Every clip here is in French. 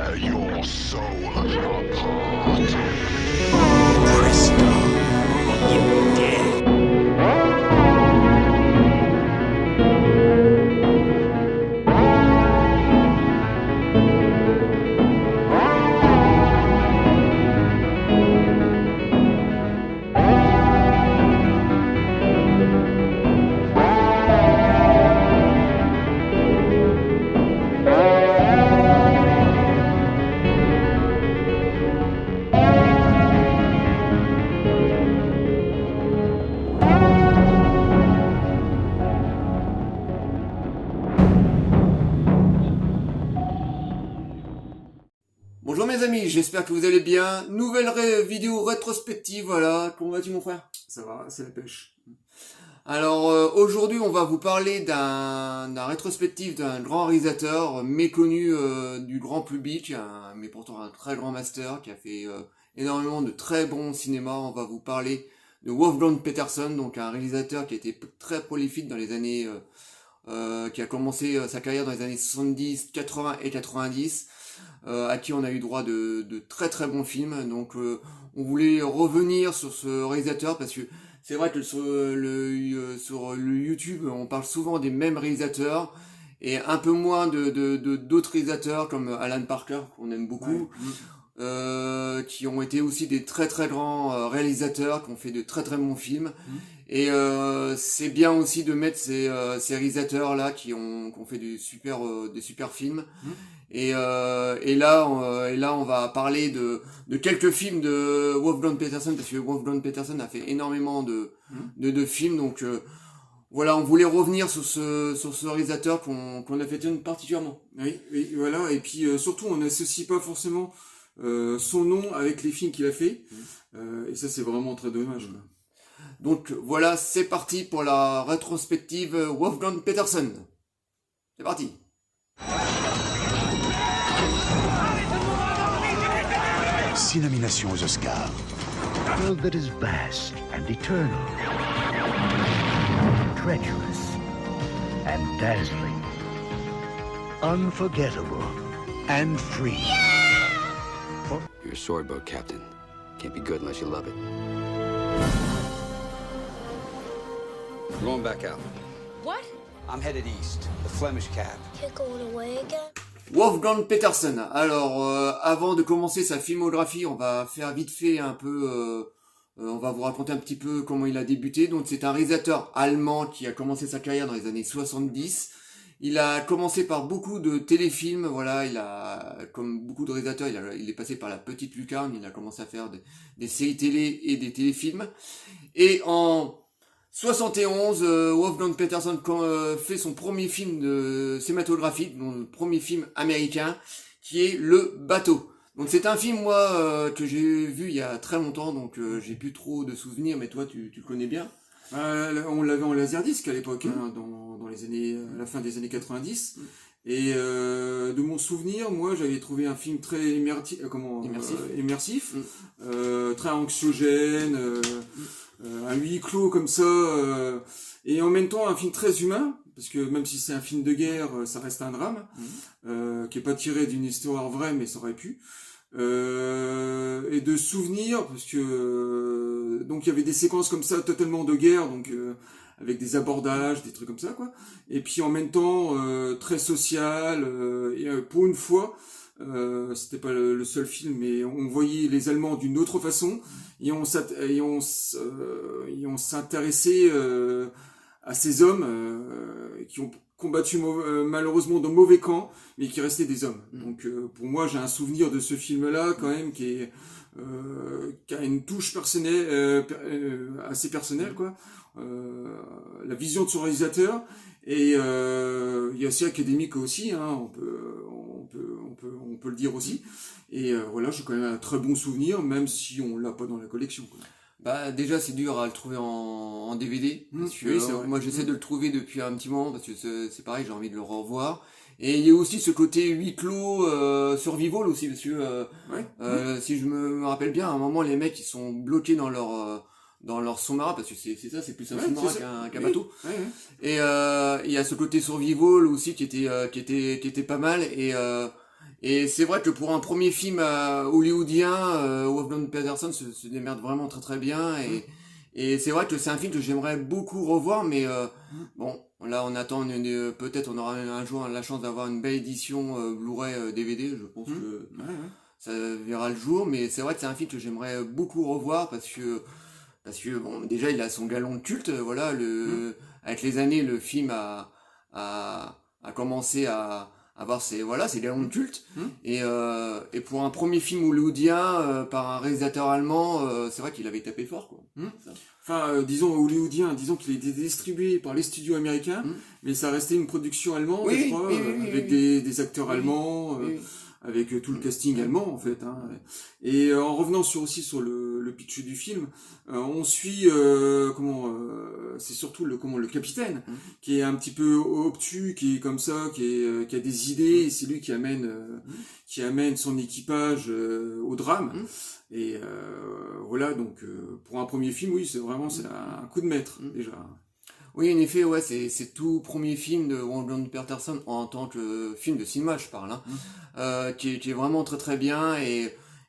Tear your soul apart. Presto, you're dead. Bonjour mes amis, j'espère que vous allez bien. Nouvelle vidéo rétrospective, voilà. Comment vas-tu mon frère? Ça va, c'est la pêche. Alors aujourd'hui on va vous parler d'un rétrospectif d'un grand réalisateur méconnu du grand public, mais pourtant un très grand master qui a fait énormément de très bons cinémas. On va vous parler de Wolfgang Petersen, donc un réalisateur qui a été très prolifique dans les années, qui a commencé sa carrière dans les années 70, 80 et 90. À qui on a eu droit de très très bons films. Donc on voulait revenir sur ce réalisateur parce que c'est vrai que sur le YouTube on parle souvent des mêmes réalisateurs et un peu moins d'autres réalisateurs comme Alan Parker qu'on aime beaucoup, qui ont été aussi des très très grands réalisateurs qui ont fait de très très bons films. Et c'est bien aussi de mettre ces réalisateurs là qui ont fait des super films. Et là on va parler de quelques films de Wolfgang Petersen parce que Wolfgang Petersen a fait énormément de films. Donc voilà, on voulait revenir sur ce réalisateur qu'on affectionne particulièrement. Oui, voilà. Et puis surtout, on n'associe pas forcément son nom avec les films qu'il a fait. Et ça, c'est vraiment très dommage, quoi. Donc voilà, c'est parti pour la rétrospective Wolfgang Petersen. C'est parti. Six nominations aux Oscars. A world that is vast and eternal, treacherous and dazzling, unforgettable and free. You're a swordboat captain. Can't be good unless you love it. We're going back out. What? I'm headed east. The Flemish cab. You're going away again? Wolfgang Petersen. Alors, avant de commencer sa filmographie, on va faire vite fait un peu... on va vous raconter un petit peu comment il a débuté. Donc, c'est un réalisateur allemand qui a commencé sa carrière dans les années 70. Il a commencé par beaucoup de téléfilms. Voilà, il a, comme beaucoup de réalisateurs, il est passé par la petite lucarne. Il a commencé à faire des séries télé et des téléfilms. Et en 71, Wolfgang Petersen fait son premier film cinématographique, donc le premier film américain, qui est Le Bateau. Donc c'est un film, moi, que j'ai vu il y a très longtemps, donc j'ai plus trop de souvenirs, mais toi, tu le connais bien. On l'avait en laserdisc à l'époque, dans les années, à la fin des années 90. Et de mon souvenir, moi, j'avais trouvé un film très immersif, très anxiogène, un huis clos comme ça, et en même temps un film très humain, parce que même si c'est un film de guerre, ça reste un drame, qui est pas tiré d'une histoire vraie, mais ça aurait pu. Et de souvenirs, parce que donc il y avait des séquences comme ça totalement de guerre, donc avec des abordages, des trucs comme ça, quoi. Et puis en même temps très social, et pour une fois, c'était pas le seul film, mais on voyait les Allemands d'une autre façon, et on s'intéressait à ces hommes qui ont combattu malheureusement dans mauvais camps, mais qui restaient des hommes. Donc pour moi, j'ai un souvenir de ce film-là quand même qui a une touche personnelle, assez personnelle, quoi. La vision de son réalisateur, et il y a aussi académique aussi, hein, on peut le dire aussi. Et voilà, j'ai quand même un très bon souvenir, même si on l'a pas dans la collection, quoi. Bah déjà c'est dur à le trouver en DVD, parce que, oui, c'est vrai. moi j'essaie de le trouver depuis un petit moment, parce que c'est pareil, j'ai envie de le revoir. Et il y a aussi ce côté huis clos, survival aussi, parce que si je me rappelle bien, à un moment les mecs ils sont bloqués dans leur sous-marin, parce que c'est ça, c'est plus un sous-marin qu'un bateau. Et il y a ce côté survival aussi qui était pas mal, et Et c'est vrai que pour un premier film hollywoodien, Wolfgang Peterson se démerde vraiment très très bien. Et c'est vrai que c'est un film que j'aimerais beaucoup revoir, mais bon, là on attend peut-être on aura un jour la chance d'avoir une belle édition Blu-ray DVD, je pense que ça verra le jour, mais c'est vrai que c'est un film que j'aimerais beaucoup revoir parce que bon, déjà il a son galon de culte, voilà, avec les années le film a commencé à avoir ses galons de culte, et pour un premier film hollywoodien par un réalisateur allemand, c'est vrai qu'il avait tapé fort, quoi. Ça. Enfin, disons hollywoodien, disons qu'il a été distribué par les studios américains, mais ça restait une production allemande, Oui, je crois, avec des acteurs allemands, avec tout le casting allemand en fait. Hein. Et en revenant aussi sur le pitch du film, on suit c'est surtout le capitaine qui est un petit peu obtus, qui est comme ça, qui a des idées, et c'est lui qui amène son équipage au drame. Et voilà, donc pour un premier film, oui, c'est un coup de maître déjà. Oui, en effet, ouais, c'est tout premier film de Wolfgang Peterson en tant que film de cinéma, je parle, qui est vraiment très très bien,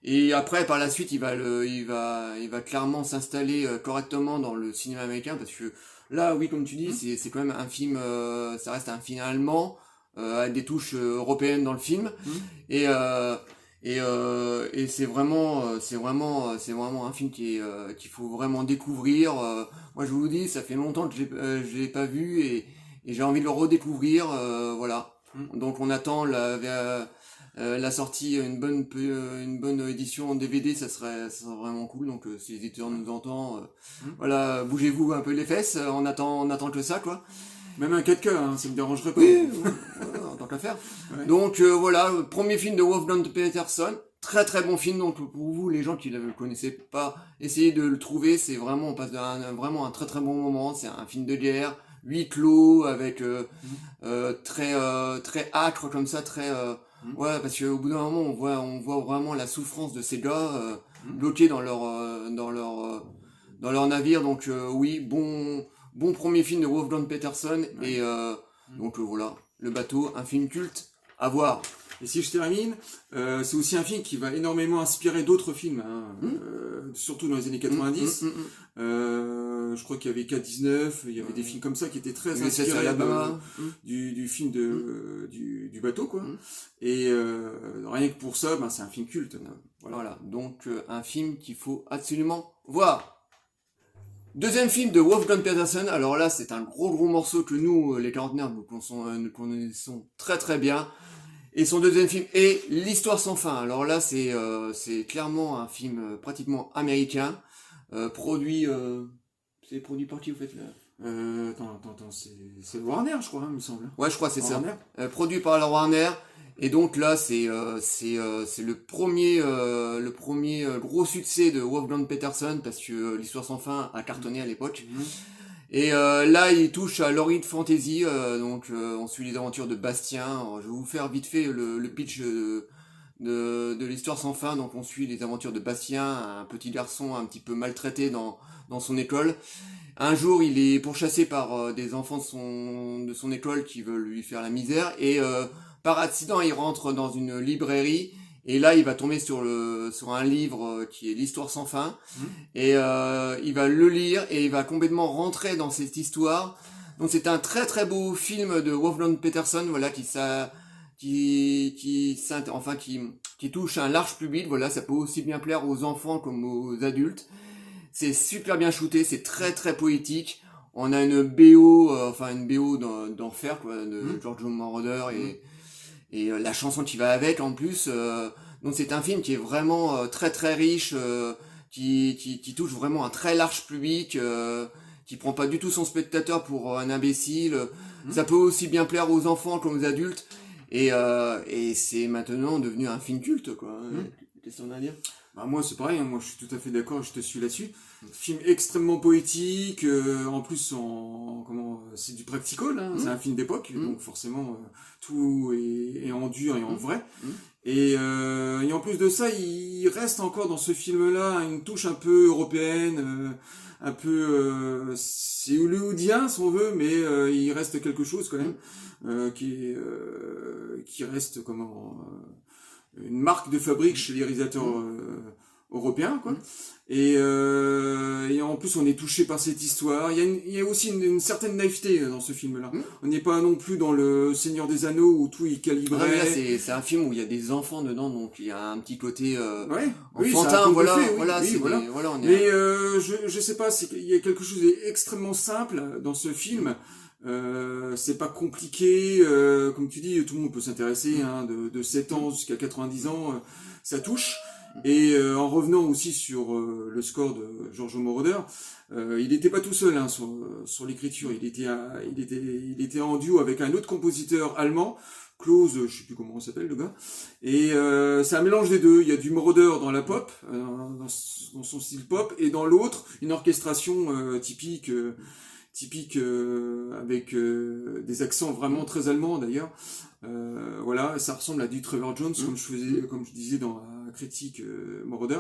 et après par la suite il va clairement s'installer correctement dans le cinéma américain, parce que là, oui, comme tu dis, c'est quand même un film, ça reste un film allemand avec des touches européennes dans le film, et c'est vraiment un film qu'il faut vraiment découvrir. Moi je vous dis, ça fait longtemps que je l'ai pas vu, et j'ai envie de le redécouvrir, voilà. Donc on attend la sortie, une bonne édition en DVD, ça serait vraiment cool. Donc si les éditeurs nous entendent, voilà, bougez-vous un peu les fesses, on attend que ça, quoi. Même un 4K, ça me dérangerait pas. Oui, en tant qu'à faire. Ouais. Donc voilà, premier film de Wolfgang Peterson, très très bon film. Donc pour vous, les gens qui ne le connaissaient pas, essayez de le trouver. C'est vraiment, on passe vraiment un très très bon moment. C'est un film de guerre, huis clos, avec très âcre comme ça, très ouais, parce qu'au bout d'un moment, on voit vraiment la souffrance de ces gars bloqués dans leur navire. Donc oui, bon premier film de Wolfgang Peterson, et donc voilà, Le Bateau, un film culte à voir. Et si je termine, c'est aussi un film qui va énormément inspirer d'autres films, surtout dans les années 90. Je crois qu'il y avait K-19, il y avait des films comme ça qui étaient très inspirés du film du bateau, quoi. Et rien que pour ça, c'est un film culte. Voilà. Donc un film qu'il faut absolument voir. Deuxième film de Wolfgang Peterson, alors là c'est un gros morceau que nous, les quarantenaires, nous connaissons très très bien. Et son deuxième film est L'Histoire sans fin. Alors là c'est clairement un film pratiquement américain, produit c'est produit par qui, vous faites là? Attends, c'est Warner, je crois, il me semble. Ouais, je crois c'est ça. Produit par la Warner. Et donc là, c'est le premier gros succès de Wolfgang Peterson, parce que L'Histoire sans fin a cartonné à l'époque. Et là, il touche à l'horror fantasy, donc on suit les aventures de Bastien. Alors, je vais vous faire vite fait le pitch de L'Histoire sans fin. Donc on suit les aventures de Bastien, un petit garçon un petit peu maltraité dans son école. Un jour, il est pourchassé par des enfants de son école qui veulent lui faire la misère, et par accident, il rentre dans une librairie, et là, il va tomber sur un livre qui est L'Histoire sans fin, et il va le lire, et il va complètement rentrer dans cette histoire. Donc c'est un très très beau film de Wolfgang Peterson, voilà, qui touche un large public. Voilà, ça peut aussi bien plaire aux enfants comme aux adultes. C'est super bien shooté, c'est très très poétique. On a une BO, d'enfer, quoi, de Giorgio Moroder, et la chanson qui va avec en plus. Donc c'est un film qui est vraiment très très riche, qui touche vraiment un très large public, qui prend pas du tout son spectateur pour un imbécile. Ça peut aussi bien plaire aux enfants comme aux adultes, et c'est maintenant devenu un film culte, quoi. Qu'est-ce qu'on a à dire? Bah moi c'est pareil, hein, moi je suis tout à fait d'accord, je te suis là-dessus. Film extrêmement poétique, en plus c'est du practical, hein, c'est un film d'époque, donc forcément tout est en dur et en vrai. Et en plus de ça, il reste encore dans ce film-là une touche un peu européenne, un peu c'est hollywoodien si on veut, mais il reste quelque chose quand même qui reste une marque de fabrique chez les réalisateurs européens, quoi. Et en plus, on est touché par cette histoire. Il y a aussi une certaine naïveté dans ce film-là. On n'est pas non plus dans le Seigneur des Anneaux où tout est calibré. Ouais, là, c'est un film où il y a des enfants dedans, donc il y a un petit côté oui, enfantin, voilà. On est... Mais je sais pas, il y a quelque chose d'extrêmement simple dans ce film. C'est pas compliqué, comme tu dis, tout le monde peut s'intéresser, hein, de 7 ans jusqu'à 90 ans, ça touche. Et en revenant aussi sur le score de Giorgio Moroder, il n'était pas tout seul hein, sur l'écriture, il était en duo avec un autre compositeur allemand, Klaus, je sais plus comment on s'appelle le gars, et c'est un mélange des deux. Il y a du Moroder dans la pop, dans son style pop, et dans l'autre une orchestration typique avec des accents vraiment très allemands d'ailleurs. Voilà, ça ressemble à du Trevor Jones comme je disais dans la critique Moroder.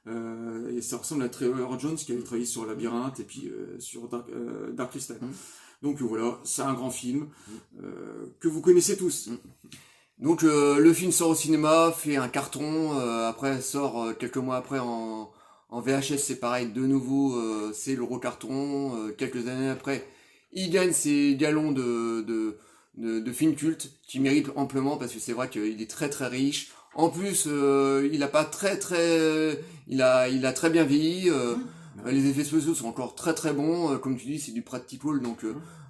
Et ça ressemble à Trevor Jones qui avait travaillé sur Labyrinthe et puis sur Dark Crystal. Donc voilà, c'est un grand film que vous connaissez tous. Donc le film sort au cinéma, fait un carton, après sort quelques mois après en VHS, c'est pareil, de nouveau, c'est le gros carton. Quelques années après, il gagne ses galons de film culte, qui mérite amplement, parce que c'est vrai qu'il est très très riche. En plus, il a très bien vieilli. Les effets spéciaux sont encore très très bons. Comme tu dis, c'est du practical, donc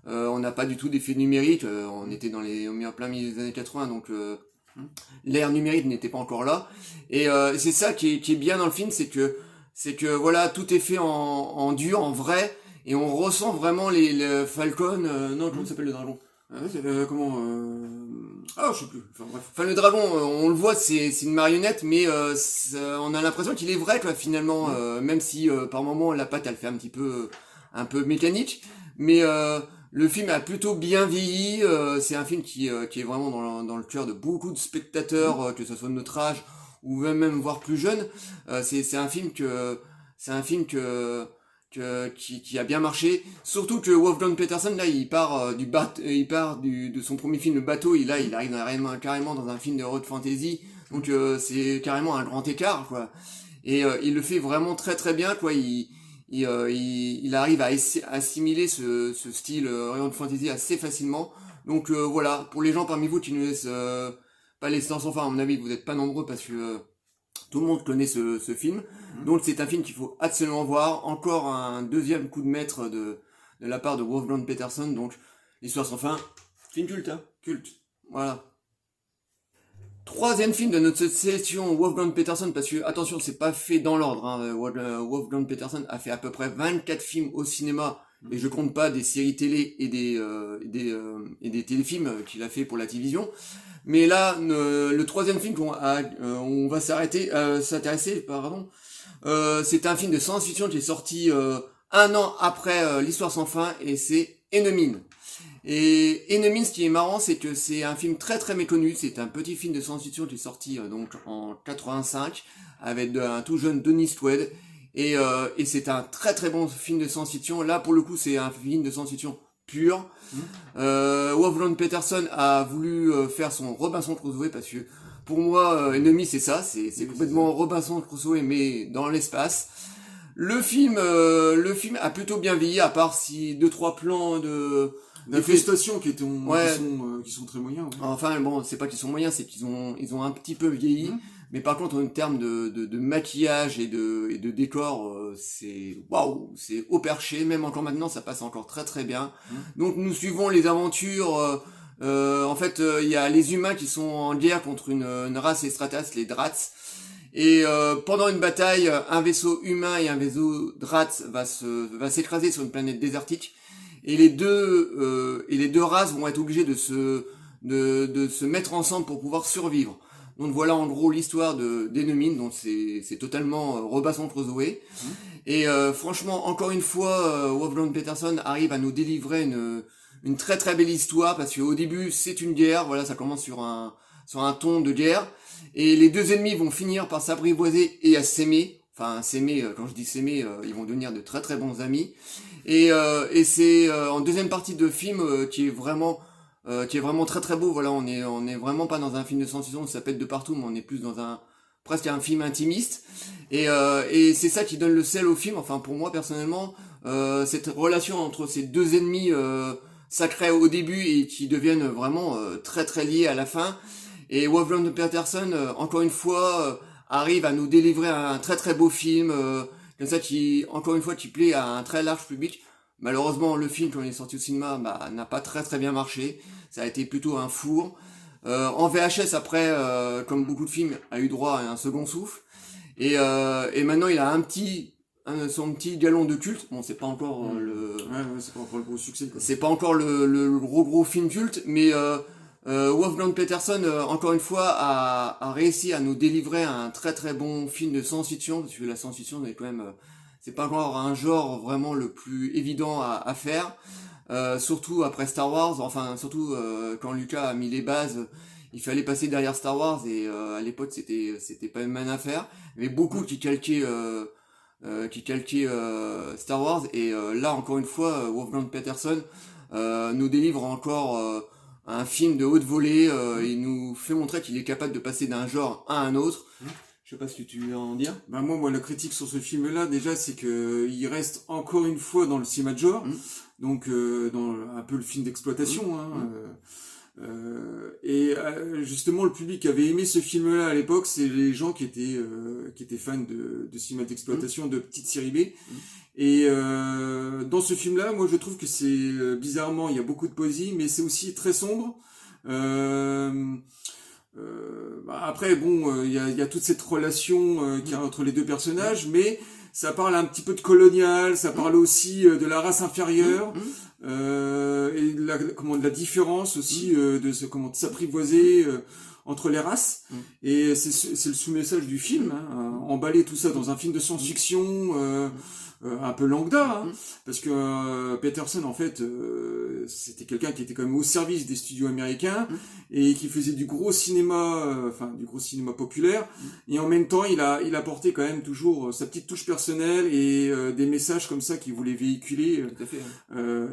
on n'a pas du tout d'effets numériques. On était en plein milieu des années 80, donc l'ère numérique n'était pas encore là. Et c'est ça qui est bien dans le film, c'est que voilà, tout est fait en dur, en vrai, et on ressent vraiment les Falcon, comment s'appelle le dragon? Je sais plus. Enfin bref. Enfin le dragon, on le voit, c'est une marionnette, mais on a l'impression qu'il est vrai, quoi, finalement, même si par moments la patte elle fait un peu mécanique, mais le film a plutôt bien vieilli. C'est un film qui est vraiment dans le cœur de beaucoup de spectateurs, que ce soit de notre âge ou même voire plus jeune. C'est un film qui a bien marché, surtout que Wolfgang Petersen là il part de son premier film Le Bateau, il arrive carrément dans un film de road fantasy, donc c'est carrément un grand écart, quoi. Et il le fait vraiment très très bien, quoi. Il arrive à assimiler ce style road fantasy assez facilement. Donc voilà, pour les gens parmi vous qui ne laissent pas laisser dans son phare, à mon avis vous n'êtes pas nombreux parce que tout le monde connaît ce film. Donc c'est un film qu'il faut absolument voir. Encore un deuxième coup de maître de la part de Wolfgang Petersen. Donc L'Histoire sans fin, film culte, hein. Culte. Voilà. Troisième film de notre sélection, Wolfgang Petersen, parce que attention, c'est pas fait dans l'ordre, hein. Wolfgang Petersen a fait à peu près 24 films au cinéma, et je compte pas des séries télé et des téléfilms qu'il a fait pour la télévision. Mais là, le troisième film on va s'intéresser, c'est un film de science-fiction qui est sorti un an après L'Histoire sans fin, et c'est Enemy. Et Enemy, ce qui est marrant, c'est que c'est un film très très méconnu. C'est un petit film de science-fiction qui est sorti donc en 85 avec un tout jeune Dennis Quaid, et c'est un très très bon film de science-fiction. Là pour le coup c'est un film de science-fiction pur. Wolfgang Petersen a voulu faire son Robinson Crusoe, parce que pour moi Enemy c'est ça, c'est complètement Robinson Crusoe mais dans l'espace. Le film a plutôt bien vieilli, à part si 2-3 plans d'infestation qui sont très moyens. Ouais. Enfin bon, c'est pas qu'ils sont moyens, c'est qu'ils ont un petit peu vieilli. Mais par contre, en termes de maquillage et de décor, c'est waouh, c'est au perché. Même encore maintenant, ça passe encore très très bien. Donc nous suivons les aventures. En fait, il y a les humains qui sont en guerre contre une race extraterrestre, les Drats. Et pendant une bataille, un vaisseau humain et un vaisseau Drats va s'écraser sur une planète désertique. Et les deux races vont être obligées de se mettre ensemble pour pouvoir survivre. Donc voilà en gros l'histoire d'Enemy, donc c'est totalement Robinson Crusoe. Et franchement, encore une fois, Wolfgang Peterson arrive à nous délivrer une très très belle histoire, parce qu'au début c'est une guerre, voilà, ça commence sur un ton de guerre, et les deux ennemis vont finir par s'apprivoiser et à s'aimer. Enfin, s'aimer, quand je dis s'aimer, ils vont devenir de très très bons amis. Et c'est en deuxième partie de film qui est vraiment très très beau. Voilà, on est vraiment pas dans un film de science-fiction où ça pète de partout, mais on est plus dans presque un film intimiste. Et c'est ça qui donne le sel au film. Enfin, pour moi personnellement, cette relation entre ces deux ennemis sacrés au début et qui deviennent vraiment très très liés à la fin. Et Wolfgang Peterson, encore une fois, arrive à nous délivrer un très très beau film, comme ça, qui plaît à un très large public. Malheureusement, le film, quand il est sorti au cinéma, n'a pas très très bien marché. Ça a été plutôt un four. En VHS, après, comme beaucoup de films, a eu droit à un second souffle. Et maintenant, il a son petit galon de culte. Bon, c'est pas encore c'est pas encore le gros succès, quoi. c'est pas encore le gros film culte, mais Wolfgang Peterson, encore une fois, a réussi à nous délivrer un très très bon film de science-fiction, parce que la science-fiction est quand même, c'est pas encore un genre vraiment le plus évident à faire, surtout après Star Wars, enfin surtout quand Lucas a mis les bases, il fallait passer derrière Star Wars, et à l'époque c'était pas une manne à faire. Il y avait beaucoup qui calquaient Star Wars, et là encore une fois, Wolfgang Peterson nous délivre encore un film de haute volée, il nous fait montrer qu'il est capable de passer d'un genre à un autre. Je sais pas ce que tu veux en dire. Bah moi la critique sur ce film-là, déjà, c'est que il reste encore une fois dans le cinéma de genre, donc dans un peu le film d'exploitation. Justement, le public qui avait aimé ce film-là à l'époque, c'est les gens qui étaient fans de cinéma d'exploitation, de petites séries B. Et dans ce film-là, moi je trouve que c'est bizarrement, il y a beaucoup de poésie, mais c'est aussi très sombre. Après, bon, il y a toute cette relation qu'il y a entre les deux personnages, mais ça parle un petit peu de colonial, ça parle aussi de la race inférieure, et de la différence aussi, de s'apprivoiser entre les races. Et c'est le sous-message du film, emballer tout ça dans un film de science-fiction un peu lambda, parce que Peterson, en fait, c'était quelqu'un qui était quand même au service des studios américains et qui faisait du gros cinéma populaire, et en même temps il apportait quand même toujours sa petite touche personnelle et des messages comme ça qu'il voulait véhiculer. Tout à fait.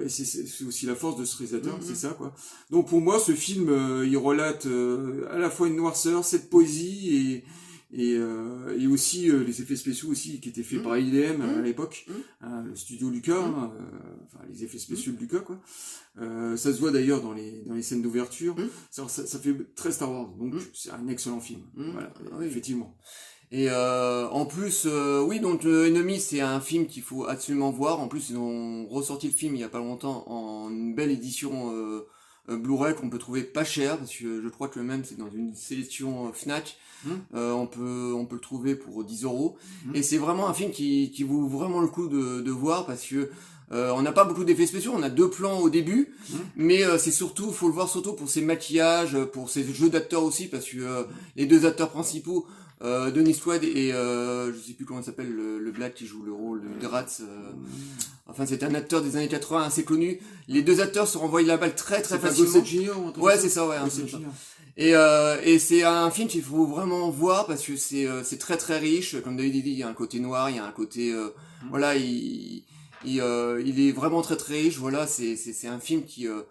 Et c'est aussi la force de ce réalisateur, c'est ça, quoi. Donc pour moi, ce film, il relate à la fois une noirceur, cette poésie, et aussi les effets spéciaux aussi qui étaient faits par ILM à l'époque, le studio Lucas, les effets spéciaux de Lucas, quoi. Ça se voit d'ailleurs dans les scènes d'ouverture. Ça fait très Star Wars, donc c'est un excellent film. Voilà, effectivement. Et en plus, oui, donc Enemy, c'est un film qu'il faut absolument voir. En plus, ils ont ressorti le film il y a pas longtemps en une belle édition Blu-ray qu'on peut trouver pas cher, parce que je crois que même c'est dans une sélection Fnac. On peut le trouver pour 10 €. Et c'est vraiment un film qui vaut vraiment le coup de voir, parce que on n'a pas beaucoup d'effets spéciaux, on a 2 plans au début, mais c'est surtout, faut le voir surtout pour ses maquillages, pour ses jeux d'acteurs aussi, parce que les deux acteurs principaux, Denis Quaid et je sais plus comment il s'appelle, le black qui joue le rôle de Gratz, enfin c'est un acteur des années 80 assez connu. Les deux acteurs se renvoient la balle très très facilement. Ouais, c'est ça, ouais. Et c'est un film qu'il faut vraiment voir, parce que c'est très très riche. Comme David dit, il y a un côté noir, il y a un côté voilà, il est vraiment très très riche. Voilà, c'est un film qui a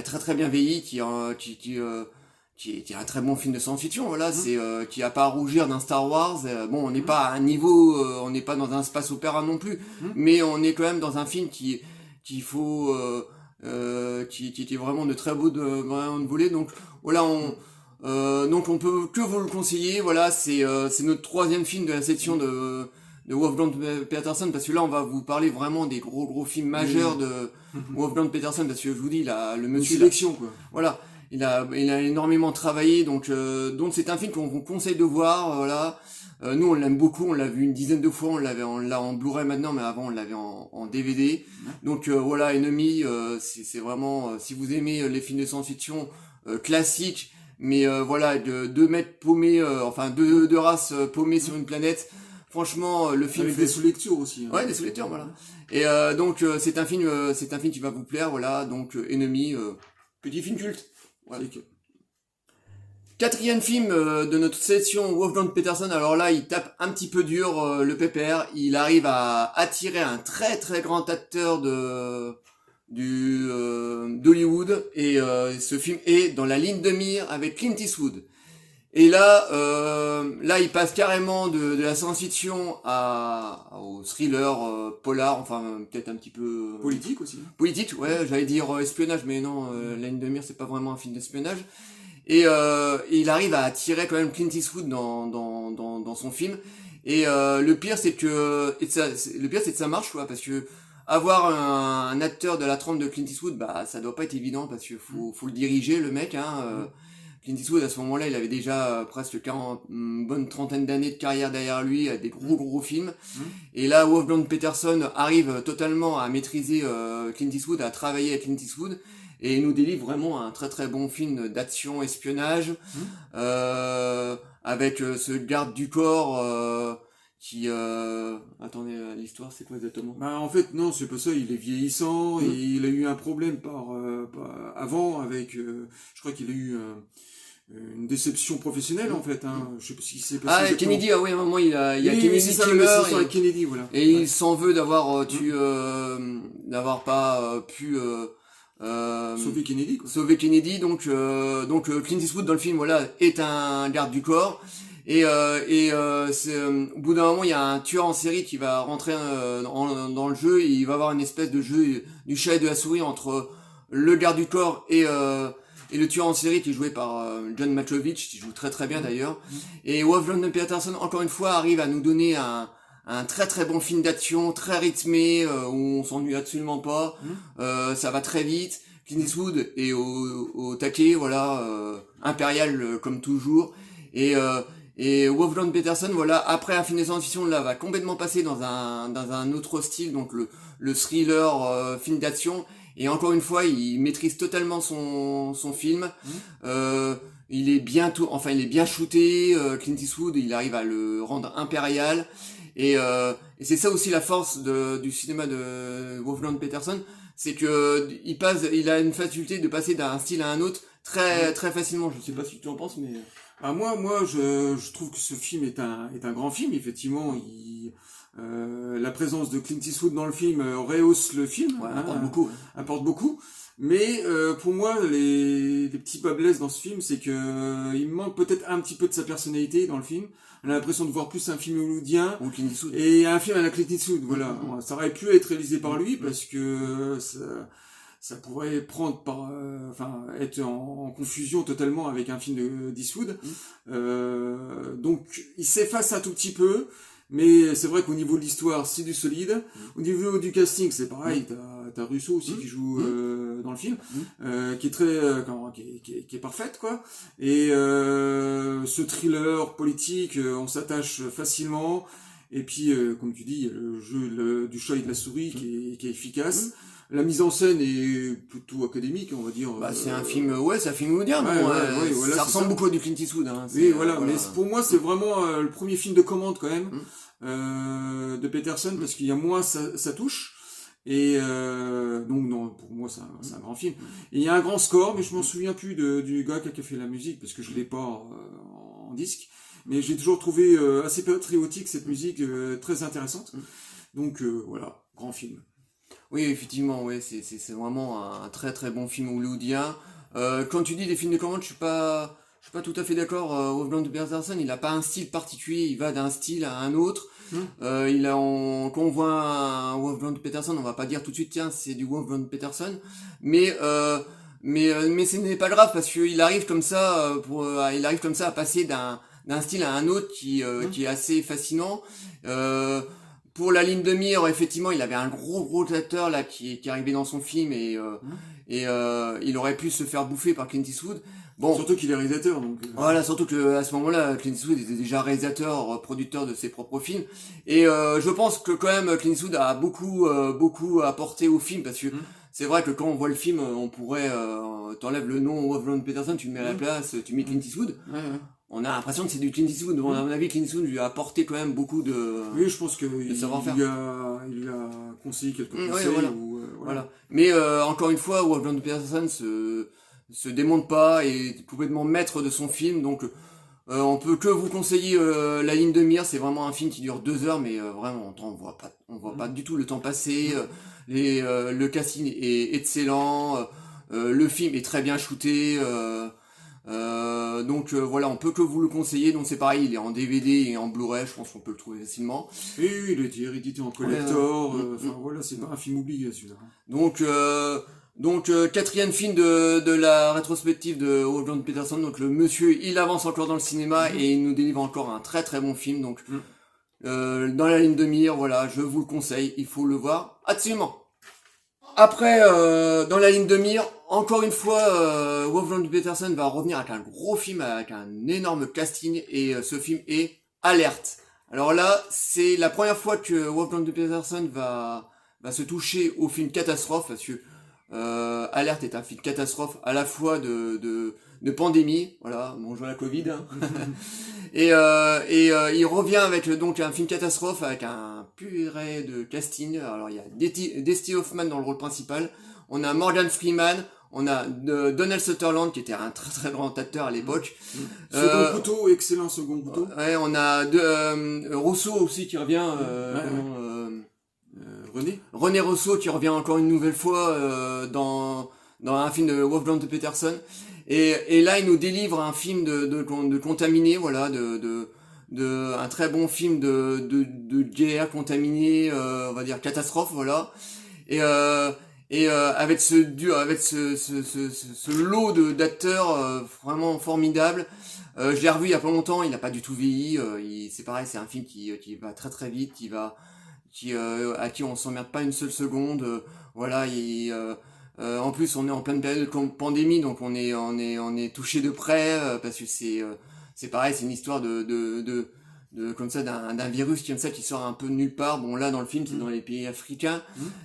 très très bien vieilli, qui est un très bon film de science-fiction. Voilà, c'est qui a pas à rougir d'un Star Wars. Bon, on n'est pas à un niveau, on n'est pas dans un space opéra non plus, mais on est quand même dans un film qui est vraiment de très beau de voler. Donc voilà, donc on peut que vous le conseiller. Voilà, c'est notre 3e film de la section de Wolfgang Peterson, parce que là on va vous parler vraiment des gros films majeurs de Wolfgang Peterson, parce que je vous dis, le monsieur, quoi. Voilà, il a énormément travaillé, donc c'est un film qu'on vous conseille de voir. Voilà, nous on l'aime beaucoup, on l'a vu une dizaine de fois, on l'a en Blu-ray maintenant, mais avant on l'avait en DVD. Donc voilà, Enemy, c'est vraiment, si vous aimez les films de science-fiction, classique, mais voilà, deux mecs paumés, enfin deux races paumées sur une planète. Franchement, le film Avec fait... des sous-lectures aussi. Hein. Ouais, des sous-lectures, voilà. Et donc c'est un film qui va vous plaire, voilà. Donc Enemy, petit film culte. Voilà. Quatrième film de notre sélection, Wolfgang Petersen. Alors là, il tape un petit peu dur le pépère. Il arrive à attirer un très très grand acteur d'Hollywood, et ce film est dans la ligne de mire avec Clint Eastwood. Et là, il passe carrément de la science-fiction au thriller polar, enfin peut-être un petit peu Politique aussi. politique, ouais, j'allais dire espionnage, mais non, La ligne de mire, c'est pas vraiment un film d'espionnage. Et il arrive à attirer quand même Clint Eastwood dans son film. Et le pire, c'est que ça marche, quoi, parce que avoir un acteur de la trempe de Clint Eastwood, bah ça doit pas être évident, parce que faut le diriger, le mec, hein. Clint Eastwood, à ce moment-là, il avait déjà presque une bonne trentaine d'années de carrière derrière lui, avec des gros films. Et là, Wolfgang Petersen arrive totalement à maîtriser Clint Eastwood, à travailler avec Clint Eastwood, et il nous délivre vraiment un très très bon film d'action, espionnage, avec ce garde du corps qui... Attendez, l'histoire, c'est quoi exactement? Bah en fait non, c'est pas ça, il est vieillissant et il a eu un problème avant avec je crois qu'il a eu une déception professionnelle en fait, hein. Je sais pas ce qui s'est passé. Ah, exactement. Kennedy, ah oui, à un moment il y a Oui, Kennedy c'est ça, qui le meurt, avec Kennedy, voilà. et il s'en veut d'avoir d'avoir pas pu Sauver Kennedy, quoi. sauver Kennedy. Donc Clint Eastwood dans le film, voilà, est un garde du corps. Et au bout d'un moment, il y a un tueur en série qui va rentrer dans le jeu, et il va avoir une espèce de jeu du chat et de la souris entre le garde du corps et le tueur en série, qui est joué par John Malkovich, qui joue très très bien d'ailleurs. Et Wolfgang Petersen, encore une fois, arrive à nous donner un très très bon film d'action, très rythmé, où on s'ennuie absolument pas. Ça va très vite. Clint Eastwood est au taquet, voilà, impérial comme toujours. Et Wolfgang Petersen, voilà, après un film de science-fiction, là, va complètement passer dans un autre style, donc le thriller, film d'action. Et encore une fois, il maîtrise totalement son film. Il est bien shooté. Clint Eastwood, il arrive à le rendre impérial. Et c'est ça aussi la force du cinéma de Wolfgang Petersen, c'est que il a une faculté de passer d'un style à un autre très très facilement. Je sais pas ce que tu en penses, mais Ah, moi, je trouve que ce film est un grand film. Effectivement, la présence de Clint Eastwood dans le film rehausse le film, ouais, apporte beaucoup. Mais pour moi, les petits bas blesses dans ce film, c'est que il manque peut-être un petit peu de sa personnalité dans le film. On a l'impression de voir plus un film hollywoodien et un film à la Clint Eastwood. Voilà, ça aurait pu être réalisé par lui, parce que ça pourrait prendre être en confusion totalement avec un film d'Eastwood. Donc il s'efface un tout petit peu, mais c'est vrai qu'au niveau de l'histoire, c'est du solide. Au niveau du casting, c'est pareil, t'as Russo aussi qui joue dans le film, qui est très qui est parfaite, quoi. Et ce thriller politique, on s'attache facilement. Et puis comme tu dis, il y a le jeu du chat et de la souris qui est efficace. La mise en scène est plutôt académique, on va dire. Bah, c'est un film moderne. Voilà, ça ressemble beaucoup à du Clint Eastwood. Hein, oui, voilà. Mais pour moi, c'est vraiment le premier film de commande quand même de Petersen, parce qu'il y a moins ça touche. Et donc non, pour moi, c'est un grand film. Et il y a un grand score, mais je m'en souviens plus du gars qui a fait la musique, parce que je l'ai pas en disque. Mais j'ai toujours trouvé assez patriotique cette musique, très intéressante. Donc voilà, grand film. Oui, effectivement, ouais, c'est vraiment un très très bon film hollywoodien. Quand tu dis des films de commande, je suis pas tout à fait d'accord. Wolfgang Petersen, il a pas un style particulier, il va d'un style à un autre. Quand on voit un Wolfgang Petersen, on va pas dire tout de suite, tiens, c'est du Wolfgang Petersen, mais ce n'est pas grave, parce qu'il arrive comme ça à passer d'un style à un autre qui est assez fascinant. Pour la ligne de mire, effectivement, il avait un gros acteur là qui arrivait dans son film, et il aurait pu se faire bouffer par Clint Eastwood. Bon, surtout qu'il est réalisateur, donc. Voilà, surtout que à ce moment-là, Clint Eastwood était déjà réalisateur, producteur de ses propres films. Et je pense que quand même Clint Eastwood a beaucoup apporté au film, parce que c'est vrai que quand on voit le film, on pourrait, t'enlèves le nom Wolfgang Peterson, tu le mets à la place, tu mets Clint Eastwood. Ouais. On a l'impression que c'est du Clint Eastwood. Bon, à mon avis, Clint Eastwood lui a apporté quand même beaucoup de... Oui, je pense que savoir-faire. il lui a conseillé quelques Ouais, conseils. voilà. Voilà. Mais encore une fois, Wolfgang Peterson se démonte pas et est complètement maître de son film. Donc, on peut que vous conseiller La ligne de mire. C'est vraiment un film qui dure 2 heures, mais vraiment, on voit pas du tout le temps passer. Le casting est excellent. Le film est très bien shooté. Donc voilà, on peut que vous le conseiller. Donc c'est pareil, il est en DVD et en Blu-ray, je pense qu'on peut le trouver facilement. Et oui, il a été réédité en collector. Enfin voilà, c'est pas un film oublié celui-là. Donc quatrième film de la rétrospective de Wolfgang Peterson. Donc le monsieur, il avance encore dans le cinéma et il nous délivre encore un très très bon film. Donc dans la ligne de mire, voilà, je vous le conseille, il faut le voir absolument. Après, dans la ligne de mire, encore une fois, Wolfgang Peterson va revenir avec un gros film, avec un énorme casting, et ce film est Alerte. Alors là, c'est la première fois que Wolfgang Peterson va se toucher au film catastrophe, parce que Alerte est un film catastrophe à la fois de pandémie, voilà, bonjour la Covid, hein. Et il revient avec donc un film catastrophe avec un purée de casting. Alors il y a Dustin Hoffman dans le rôle principal, on a Morgan Freeman, on a Donald Sutherland qui était un très très grand acteur à l'époque. Second couteau, excellent second couteau. Ouais, on a Rosso aussi qui revient. René Rosso qui revient encore une nouvelle fois dans un film de Wolfgang Peterson. Et là, il nous délivre un film de contaminé, voilà, un très bon film de guerre contaminé, on va dire catastrophe, voilà. Et avec ce lot d'acteurs vraiment formidable. Je l'ai revu il y a pas longtemps, il a pas du tout vieilli. C'est pareil, c'est un film qui va très très vite, à qui on s'emmerde pas une seule seconde. Voilà, en plus, on est en pleine période de pandémie, donc on est touché de près parce que c'est pareil, c'est une histoire de comme ça d'un virus comme ça qui sort un peu de nulle part. Bon là dans le film c'est dans les pays africains,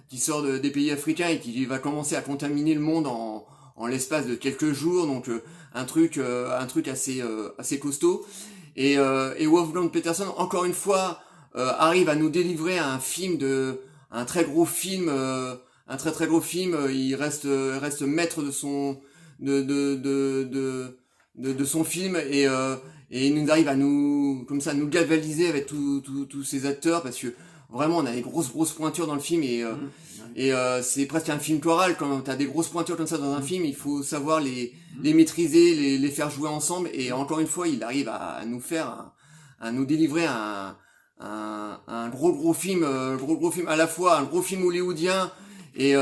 qui sort des pays africains et qui va commencer à contaminer le monde en l'espace de quelques jours. Donc un truc assez costaud. Et Wolfgang Peterson encore une fois arrive à nous délivrer un très gros film. Un très très gros film, il reste maître de son son film et il nous arrive à nous galvaniser avec tous ces acteurs parce que vraiment on a des grosses pointures dans le film et c'est presque un film choral. Quand t'as des grosses pointures comme ça dans un film, il faut savoir les maîtriser, les faire jouer ensemble et encore une fois il arrive à nous délivrer un gros film à la fois un gros film hollywoodien et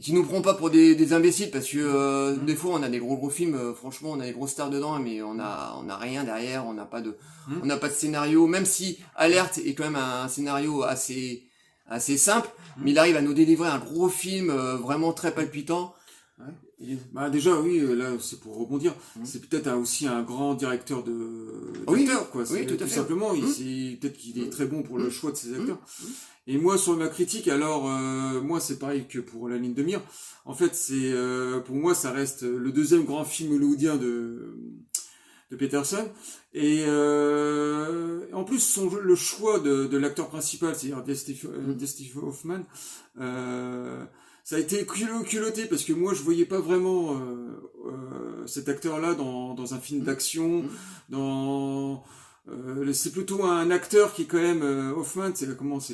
qui nous prend pas pour des imbéciles parce que des fois on a des gros films, franchement on a des grosses stars dedans mais on a rien derrière, on n'a pas de scénario, même si Alerte est quand même un scénario assez simple, mais il arrive à nous délivrer un gros film vraiment très palpitant. Bah déjà oui, là c'est pour rebondir, c'est peut-être aussi un grand directeur d'acteurs, quoi. Oui, tout à fait. Simplement, peut-être qu'il est très bon pour le choix de ses acteurs. Et moi sur ma critique, alors moi c'est pareil que pour La ligne de mire. En fait, c'est pour moi ça reste le deuxième grand film hollywoodien de Peterson. Et en plus le choix de l'acteur principal, c'est-à-dire Dustin Hoffman, ça a été culotté parce que moi je voyais pas vraiment cet acteur-là dans un film d'action, c'est plutôt un acteur qui est quand même Hoffman, c'est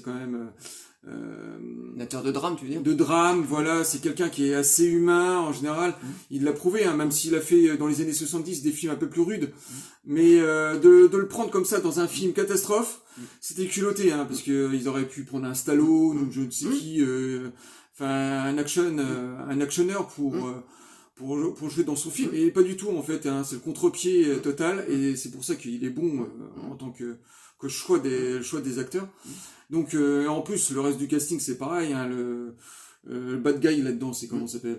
quand même un acteur de drame, tu veux dire? De drame, voilà, c'est quelqu'un qui est assez humain en général. Il l'a prouvé, hein, même s'il a fait dans les années 70 des films un peu plus rudes, mais de le prendre comme ça dans un film catastrophe, c'était culotté, hein, parce que ils auraient pu prendre un Stallone ou je ne sais qui, un actionneur pour jouer dans son film, et pas du tout en fait, hein, c'est le contre-pied total, et c'est pour ça qu'il est bon en tant que choix des acteurs. Donc en plus le reste du casting c'est pareil, hein, le bad guy là-dedans, c'est comment ça s'appelle,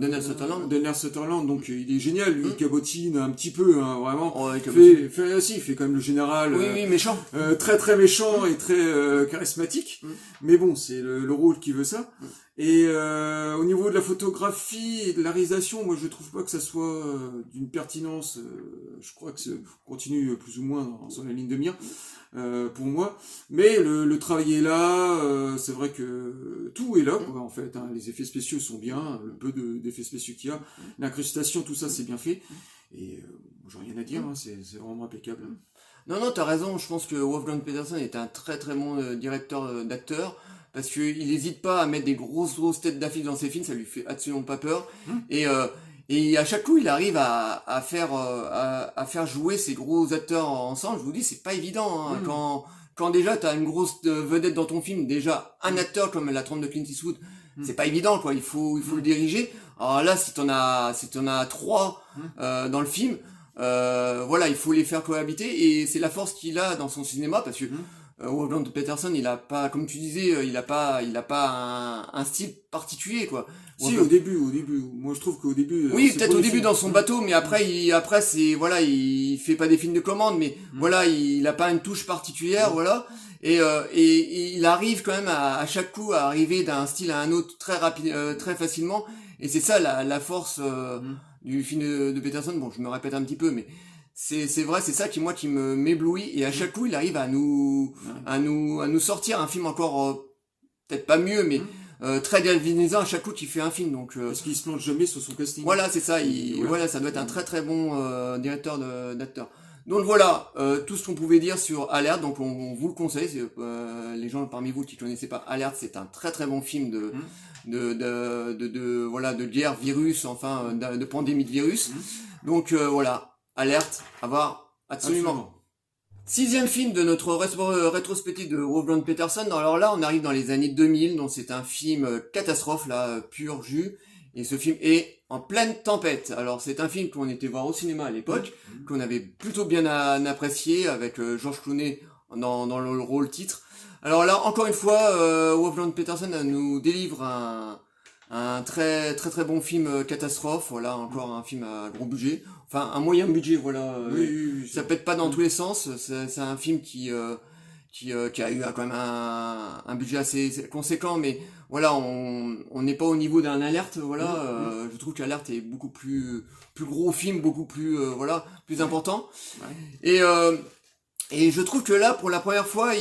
Donald Sutherland. Donald Sutherland, donc il est génial, lui, il cabotine un petit peu, hein, vraiment. Oh, il fait quand même le général. Oui, méchant. Très très méchant et très charismatique. Mais bon, c'est le rôle qui veut ça. Et au niveau de la photographie et de la réalisation, moi je trouve pas que ça soit d'une pertinence. Je crois que on continue plus ou moins sur la ligne de mire pour moi. Mais le travail est là. C'est vrai que tout est là, quoi, en fait. Hein. Les effets spéciaux sont bien, le peu d'effets spéciaux qu'il y a, l'incrustation, tout ça c'est bien fait. Et j'ai rien à dire. Hein, c'est vraiment impeccable. Non, t'as raison. Je pense que Wolfgang Petersen est un très très bon directeur d'acteurs. Parce qu'il n'hésite pas à mettre des grosses têtes d'affiche dans ses films, ça lui fait absolument pas peur. Et à chaque coup, il arrive à faire jouer ces gros acteurs ensemble. Je vous dis, c'est pas évident. Hein. Quand déjà t'as une grosse vedette dans ton film, déjà un acteur comme La Trompe de Clint Eastwood, c'est pas évident, quoi. Il faut le diriger. Alors là, si t'en as 3 dans le film, voilà, il faut les faire cohabiter. Et c'est la force qu'il a dans son cinéma, parce que Wolfgang Petersen, il a pas, comme tu disais, il a pas un style particulier, quoi. Si, au début. Moi, je trouve qu'au début. Oui, peut-être au début dans son bateau, mais après, c'est, voilà, il fait pas des films de commande, mais voilà, il a pas une touche particulière, voilà. Et il arrive quand même à chaque coup à arriver d'un style à un autre très rapide, très facilement. Et c'est ça la force du film de Petersen. Bon, je me répète un petit peu, mais c'est vrai, c'est ça qui m'éblouit, et à chaque coup il arrive à nous sortir un film encore peut-être pas mieux, mais très galvanisant à chaque coup qu'il fait un film. Donc parce qu'il se plante jamais sur son casting. Voilà, c'est ça. Voilà, ça doit être un très très bon directeur d'acteurs. Donc voilà, tout ce qu'on pouvait dire sur Alerte. Donc on vous le conseille. Les gens parmi vous qui connaissaient pas Alerte, c'est un très très bon film de guerre, virus, enfin de pandémie de virus. Donc voilà. Alerte, à voir absolument. 6e film de notre rétrospective de Wolfgang Petersen. Alors là, on arrive dans les années 2000, donc c'est un film catastrophe, là, pur jus. Et ce film est en pleine tempête. Alors c'est un film qu'on était voir au cinéma à l'époque, qu'on avait plutôt bien apprécié, avec George Clooney dans le rôle titre. Alors là, encore une fois, Wolfgang Petersen nous délivre un très très très bon film catastrophe. Voilà, encore un film à gros budget, enfin un moyen budget, voilà. Oui, ça pète pas dans tous les sens. C'est un film qui a eu quand même un budget assez conséquent, mais voilà, on n'est pas au niveau d'un Alerte, voilà. Je trouve qu'Alerte est beaucoup plus gros film, beaucoup plus plus important. Et je trouve que là, pour la première fois,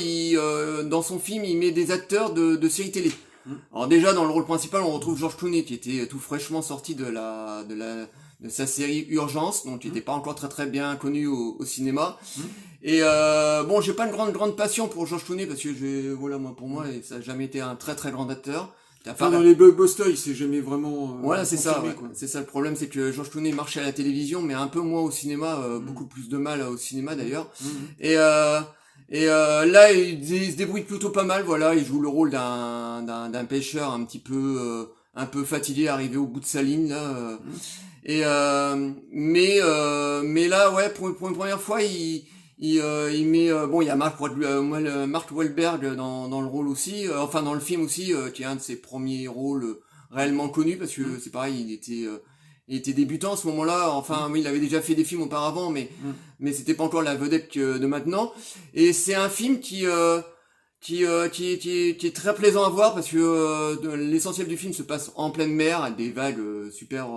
dans son film, il met des acteurs de séries télé. Alors déjà, dans le rôle principal, on retrouve George Clooney, qui était tout fraîchement sorti de sa série Urgence, donc qui n'était pas encore très très bien connu au cinéma. Et bon, j'ai pas une grande passion pour George Clooney, parce que pour moi, ça n'a jamais été un très très grand acteur. Enfin, dans les blockbusters, il s'est jamais vraiment. Voilà, c'est ça. Ouais. C'est ça le problème, c'est que George Clooney marchait à la télévision, mais un peu moins au cinéma, beaucoup plus de mal au cinéma d'ailleurs. Et là, il se débrouille plutôt pas mal. Voilà, il joue le rôle d'un pêcheur un peu fatigué, arrivé au bout de sa ligne là. Mais là, ouais, pour une première fois, il met bon, il y a Mark Wahlberg dans le rôle aussi, enfin dans le film aussi, qui est un de ses premiers rôles réellement connus, parce que c'est pareil, il était débutant à ce moment-là. Enfin, oui, il avait déjà fait des films auparavant, mais c'était pas encore la vedette de maintenant. Et c'est un film qui est très plaisant à voir, parce que l'essentiel du film se passe en pleine mer, avec des vagues super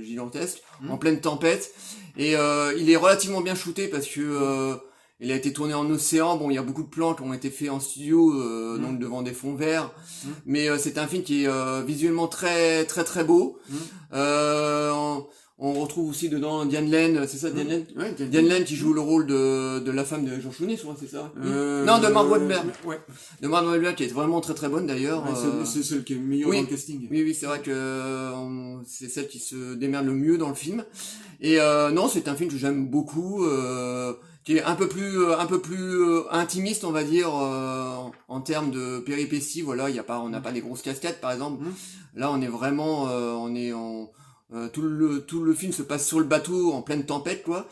gigantesques, en pleine tempête. Et il est relativement bien shooté, parce que il a été tourné en océan. Bon, il y a beaucoup de plans qui ont été faits en studio, donc devant des fonds verts. Mais c'est un film qui est visuellement très très très beau. On retrouve aussi dedans Diane Lane, c'est ça, Diane Lane? Ouais, Diane Lane qui joue le rôle de la femme de George Clooney, c'est ça? Non, de Mark Wahlberg. Ouais. De Mark Wahlberg, qui est vraiment très très bonne d'ailleurs. Ouais, c'est celle qui est meilleure dans le casting. Oui, c'est vrai que c'est celle qui se démerde le mieux dans le film. Et non, c'est un film que j'aime beaucoup, qui est un peu plus intimiste, on va dire, en termes de péripéties. Voilà, on n'a pas des grosses cascades par exemple. Là, on est vraiment, tout le film se passe sur le bateau en pleine tempête, quoi.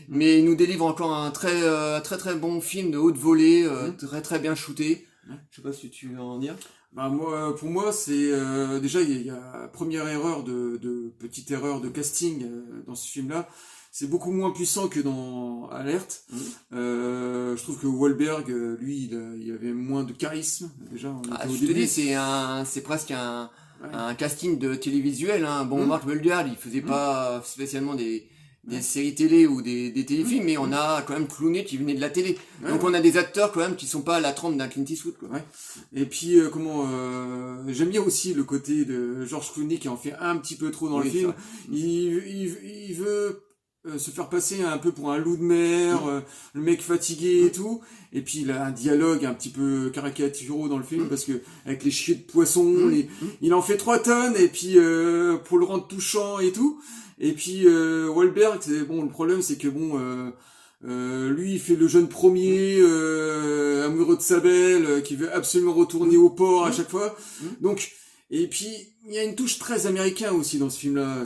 Mais il nous délivre encore un très très bon film de haute volée, très très bien shooté. Je sais pas si tu veux en dire. Bah pour moi, c'est déjà il y a première erreur petite erreur de casting dans ce film-là. C'est beaucoup moins puissant que dans Alerte. Je trouve que Wahlberg, lui, il avait moins de charisme déjà. Je te dis, c'est presque un casting de télévisuel, hein. Bon, Mark Wahlberg, il faisait pas spécialement des séries télé ou des téléfilms, mais on a quand même Clooney qui venait de la télé. Donc on a des acteurs quand même qui sont pas à la trempe d'un Clint Eastwood, quoi. Ouais. Et puis j'aime bien aussi le côté de George Clooney qui en fait un petit peu trop dans le film. Il veut se faire passer un peu pour un loup de mer, le mec fatigué et tout. Et puis il a un dialogue un petit peu caricaturaux dans le film parce que avec les chiés de poisson, il en fait 3 tonnes et puis pour le rendre touchant et tout. Et puis Wahlberg, le problème c'est que lui il fait le jeune premier amoureux de sa belle qui veut absolument retourner au port à chaque fois. Donc et puis il y a une touche très américaine aussi dans ce film-là.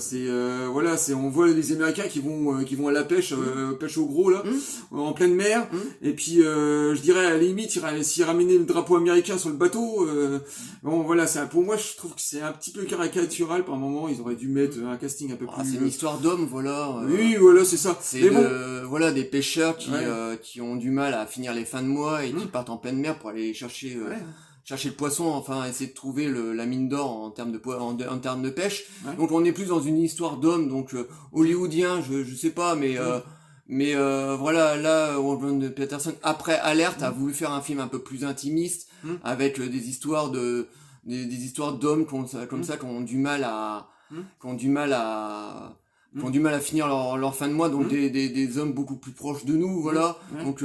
On voit les Américains qui vont à la pêche, pêche au gros là, en pleine mer. Et puis je dirais à la limite, s'ils ramenaient le drapeau américain sur le bateau, pour moi je trouve que c'est un petit peu caricatural par moment. Ils auraient dû mettre un casting un peu plus. C'est une histoire d'hommes, voilà. Oui, voilà, c'est ça. C'est des pêcheurs qui ont du mal à finir les fins de mois et qui partent en pleine mer pour aller chercher le poisson, enfin essayer de trouver la mine d'or en termes de pêche. Donc on est plus dans une histoire d'hommes, donc hollywoodien, je sais pas, mais voilà, là Wolfgang Peterson après Alerte a voulu faire un film un peu plus intimiste avec des histoires d'hommes comme ça qui ont du mal à finir leur fin de mois, donc des hommes beaucoup plus proches de nous, voilà. Donc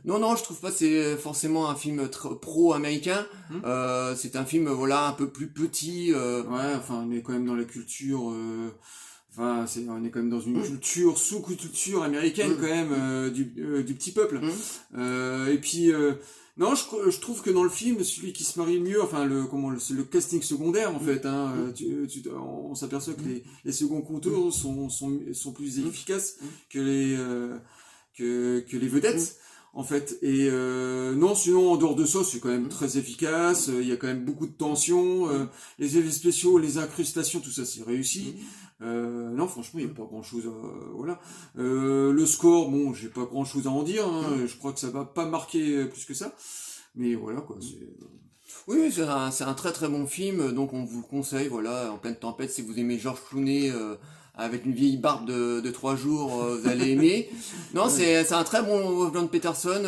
non, je trouve pas que c'est forcément un film pro-américain. C'est un film, un peu plus petit. On est quand même dans la culture. On est quand même dans une culture, sous-culture américaine quand même, du petit peuple. Et puis, non, je trouve que dans le film, celui qui se marie le mieux, c'est le casting secondaire en fait. On s'aperçoit que les seconds contours sont plus efficaces que les vedettes. En fait, et sinon en dehors de ça c'est quand même très efficace, il y a quand même beaucoup de tension, les effets spéciaux, les incrustations, tout ça c'est réussi. Non, franchement il n'y a pas grand chose le score, j'ai pas grand chose à en dire, je crois que ça va pas marquer plus que ça, mais voilà quoi, Oui, c'est un très très bon film, donc on vous le conseille, En pleine tempête, si vous aimez George Clooney avec une vieille barbe de 3 jours, vous allez aimer. Non, c'est un très bon Wolfgang Peterson,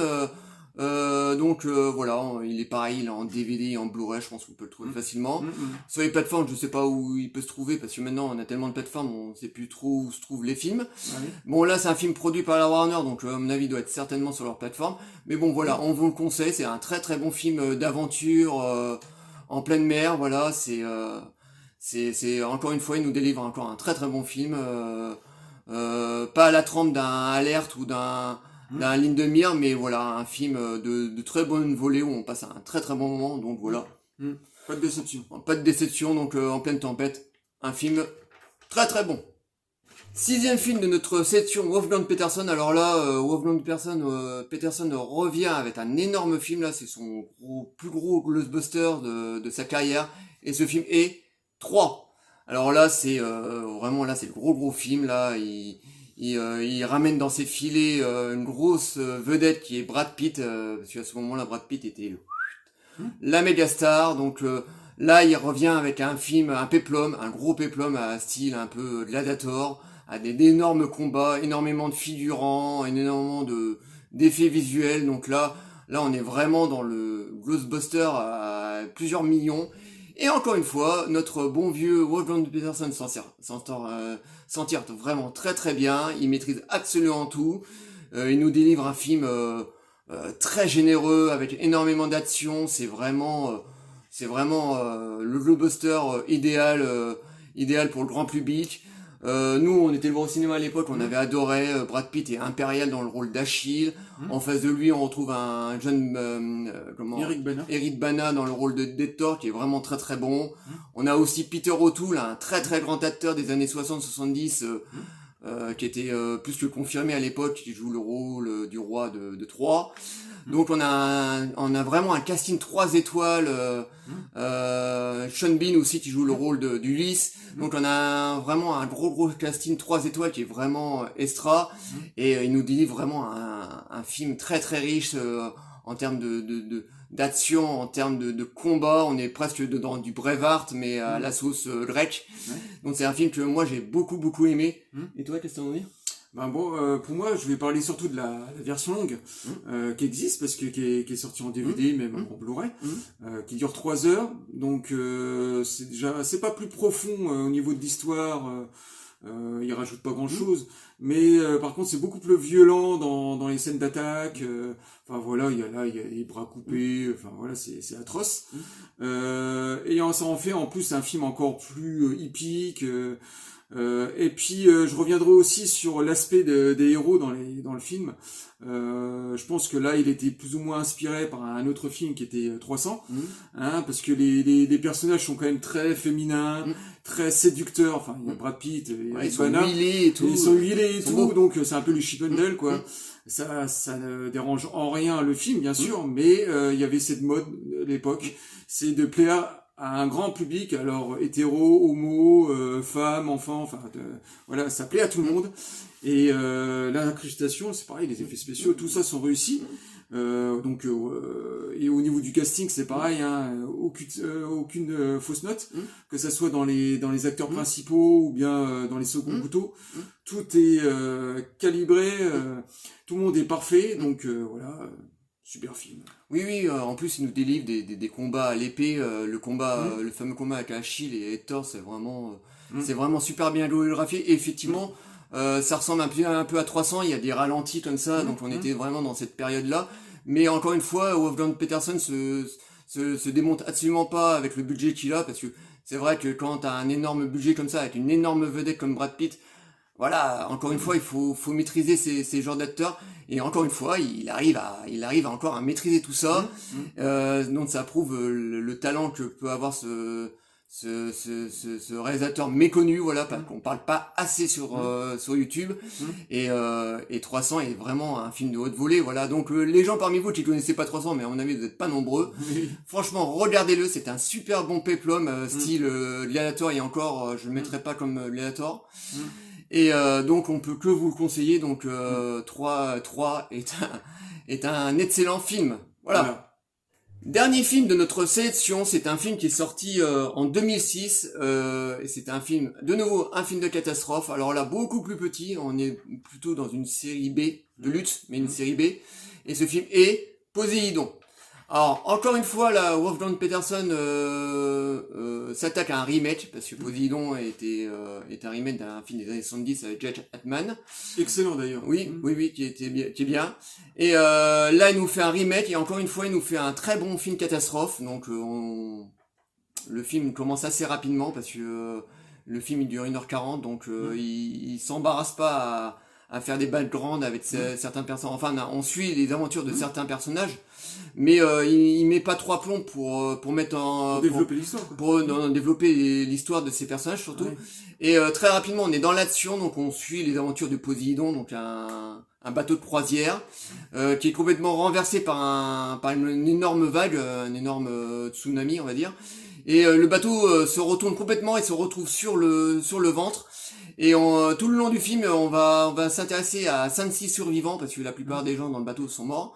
il est pareil, il est en DVD et en Blu-ray, je pense qu'on peut le trouver facilement. Sur les plateformes, je sais pas où il peut se trouver, parce que maintenant on a tellement de plateformes, on sait plus trop où se trouvent les films. Bon, là c'est un film produit par la Warner, donc à mon avis il doit être certainement sur leur plateforme. Mais bon, on vous le conseille, c'est un très très bon film d'aventure en pleine mer, c'est encore une fois, il nous délivre encore un très très bon film, pas à la trempe d'un Alerte ou d'un Ligne de Mire, mais un film de très bonne volée où on passe un très très bon moment, donc voilà. Pas de déception. Pas de déception, donc en pleine tempête, un film très très bon. 6e film de notre section Wolfgang Peterson. Alors là, Wolfgang Peterson revient avec un énorme film, là c'est son plus gros blockbuster de sa carrière, et ce film est 3. Alors là c'est c'est le gros film là, il ramène dans ses filets une grosse vedette qui est Brad Pitt, parce qu'à ce moment-là Brad Pitt était la méga star, donc là il revient avec un gros péplum à style un peu Gladiator, à d'énormes combats, énormément de figurants, énormément d'effets visuels, donc là on est vraiment dans le blockbuster à plusieurs millions. Et encore une fois, notre bon vieux Wolfgang Peterson s'en tire vraiment très très bien. Il maîtrise absolument tout. Il nous délivre un film très généreux avec énormément d'action. C'est vraiment le blockbuster idéal pour le grand public. Nous, on était le voir au cinéma à l'époque, on avait adoré. Brad Pitt est impérial dans le rôle d'Achille. En face de lui, on retrouve un jeune Eric Bana dans le rôle de Thor, qui est vraiment très très bon. On a aussi Peter O'Toole, un très très grand acteur des années 60-70, qui était plus que confirmé à l'époque, qui joue le rôle du roi de Troie. Donc on a vraiment un casting 3 étoiles, Sean Bean aussi qui joue le rôle d'Ulysse. Donc on a vraiment un gros casting 3 étoiles qui est vraiment extra, et il nous délivre vraiment un film très très riche en termes d'action, en termes de combat, on est presque dans du Braveheart, mais à la sauce grecque. Ouais. Donc c'est un film que moi j'ai beaucoup aimé. Et toi, qu'est-ce que t'en veux dire? Ben bon, pour moi, je vais parler surtout de la version longue qui existe parce que qui est sortie en DVD, même en Blu-ray, qui dure 3 heures. Donc c'est pas plus profond au niveau de l'histoire. Il rajoute pas grand-chose, mais par contre c'est beaucoup plus violent dans les scènes d'attaque. Enfin voilà, il y a les bras coupés. Enfin voilà, c'est atroce. Et ça en fait en plus un film encore plus hippique. Et puis je reviendrai aussi sur l'aspect des héros dans le film. Je pense que là il était plus ou moins inspiré par un autre film qui était 300, parce que les personnages sont quand même très féminins, très séducteurs. Enfin il y a Brad Pitt, ils sont huilés et tout. Ils sont huilés et tout, donc c'est un peu les Chippendales quoi. Ça ne dérange en rien le film bien sûr, mais il y avait cette mode à l'époque, c'est de plaire à un grand public, alors hétéro, homo, femmes, enfants, enfin voilà, ça plaît à tout le monde. Et l'incrustation, c'est pareil, les effets spéciaux, tout ça sont réussis. Et au niveau du casting, c'est pareil, hein, aucune fausse note, que ça soit dans les acteurs principaux ou bien dans les seconds couteaux, tout est calibré, tout le monde est parfait, donc voilà. Super film. Oui, en plus il nous délivre des combats à l'épée, le fameux combat avec Achille et Hector, c'est vraiment super bien chorégraphié. Et effectivement, ça ressemble un peu à 300, il y a des ralentis comme ça, donc on était vraiment dans cette période-là. Mais encore une fois, Wolfgang Petersen se démonte absolument pas avec le budget qu'il a, parce que c'est vrai que quand t'as un énorme budget comme ça, avec une énorme vedette comme Brad Pitt, voilà, encore une fois, il faut maîtriser ces genres d'acteurs. Et encore une fois, il arrive encore à maîtriser tout ça. Donc ça prouve le talent que peut avoir ce réalisateur méconnu, voilà, parce qu'on parle pas assez sur YouTube. Et 300 est vraiment un film de haute volée, voilà. Donc les gens parmi vous qui connaissaient pas 300, mais à mon avis vous n'êtes pas nombreux. Franchement, regardez-le, c'est un super bon péplum, style Gladiator, et encore, je le mettrai pas comme Gladiator. Et donc on peut que vous le conseiller. Donc 3 est un excellent film. Voilà. Dernier film de notre sélection, c'est un film qui est sorti en 2006 et c'est un film, de nouveau un film de catastrophe. Alors là beaucoup plus petit, on est plutôt dans une série B de lutte, mais une série B. Et ce film est Poséidon. Alors, encore une fois, là, Wolfgang Petersen s'attaque à un remake, parce que Poséidon est un remake d'un film des années 70 avec Jack Hartman. Excellent d'ailleurs. Oui, qui est bien. Et là, il nous fait un remake, et encore une fois, il nous fait un très bon film catastrophe. Donc, le film commence assez rapidement, parce que le film il dure 1h40, donc il s'embarrasse pas à faire des backgrounds avec certains personnages. Enfin, on suit les aventures de certains personnages, mais il met pas 3 plombs pour mettre en développer l'histoire, quoi. Pour développer l'histoire de ces personnages surtout. Ouais. Et très rapidement, on est dans l'action, donc on suit les aventures de Poséidon, donc un bateau de croisière qui est complètement renversé par une énorme vague, un énorme tsunami, on va dire. Et le bateau se retourne complètement et se retrouve sur le ventre. Et tout le long du film, on va s'intéresser à 5-6 survivants, parce que la plupart des gens dans le bateau sont morts.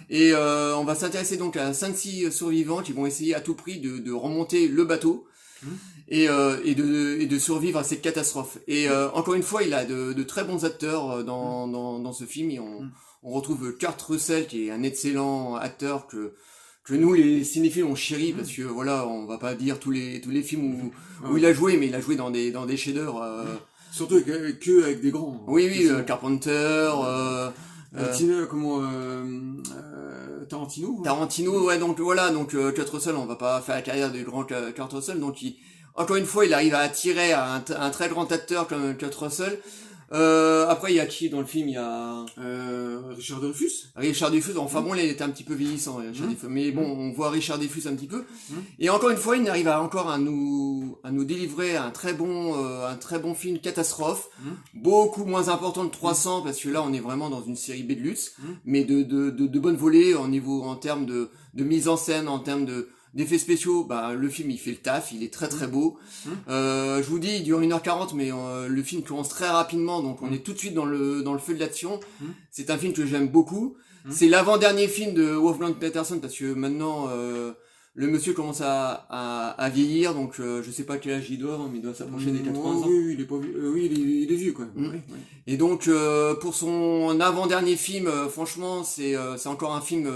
Et on va s'intéresser donc à 5-6 survivants qui vont essayer à tout prix de remonter le bateau et de survivre à cette catastrophe. Et encore une fois, il a de très bons acteurs dans ce film. Et on retrouve Kurt Russell, qui est un excellent acteur que nous les cinéphiles on chérit, parce que voilà, on va pas dire tous les films où il a joué, mais il a joué dans des chefs-d'œuvre. Surtout que avec des grands. Oui, Carpenter. Tarantino, ouais, donc voilà, donc Kurt Russell, on va pas faire la carrière du grand Kurt Russell, donc encore une fois, il arrive à attirer un très grand acteur comme Kurt Russell. Après, il y a qui dans le film? Il y a Richard Dreyfuss. Richard Dreyfuss. Enfin bon, il était un petit peu vieillissant, Richard Dreyfuss. Mais bon, on voit Richard Dreyfuss un petit peu. Et encore une fois, il arrive à nous délivrer un très bon film catastrophe, beaucoup moins important de 300, parce que là, on est vraiment dans une série B de luxe, mais de bonne volée en termes de mise en scène, en termes d'effets spéciaux, bah le film il fait le taf, il est très très beau. Je vous dis, il dure 1h40, mais le film commence très rapidement, donc on est tout de suite dans le feu de l'action. C'est un film que j'aime beaucoup. C'est l'avant-dernier film de Wolfgang Petersen, parce que maintenant le monsieur commence à vieillir, donc je sais pas quel âge il doit, mais il doit s'approcher des 80 ans. Oui, il est pas vieux. Oui, il est vieux quand même. Oui. Et donc pour son avant-dernier film, franchement c'est encore un film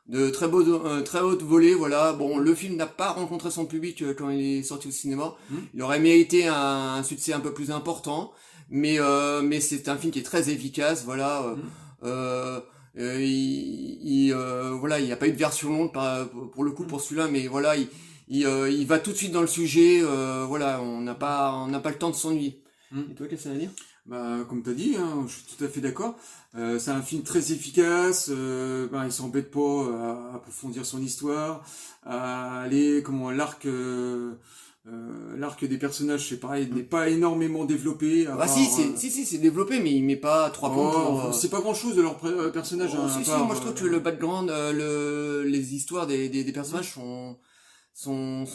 de très haute volée, voilà. Bon, le film n'a pas rencontré son public quand il est sorti au cinéma. Il aurait mérité un succès un peu plus important, mais c'est un film qui est très efficace, voilà. Voilà, il n'y a pas eu de version longue pour le coup pour celui-là, mais voilà, il va tout de suite dans le sujet, voilà, on n'a pas le temps de s'ennuyer. Et toi, qu'est-ce que ça veut dire? Bah, comme t'as dit, hein, je suis tout à fait d'accord. C'est un film très efficace. Il s'embête pas à approfondir son histoire, à aller l'arc des personnages, c'est pareil, n'est pas énormément développé. Si, c'est développé, mais il met pas 3 points pour... C'est pas grand-chose de leur personnage. moi je trouve que le background, les histoires des personnages sont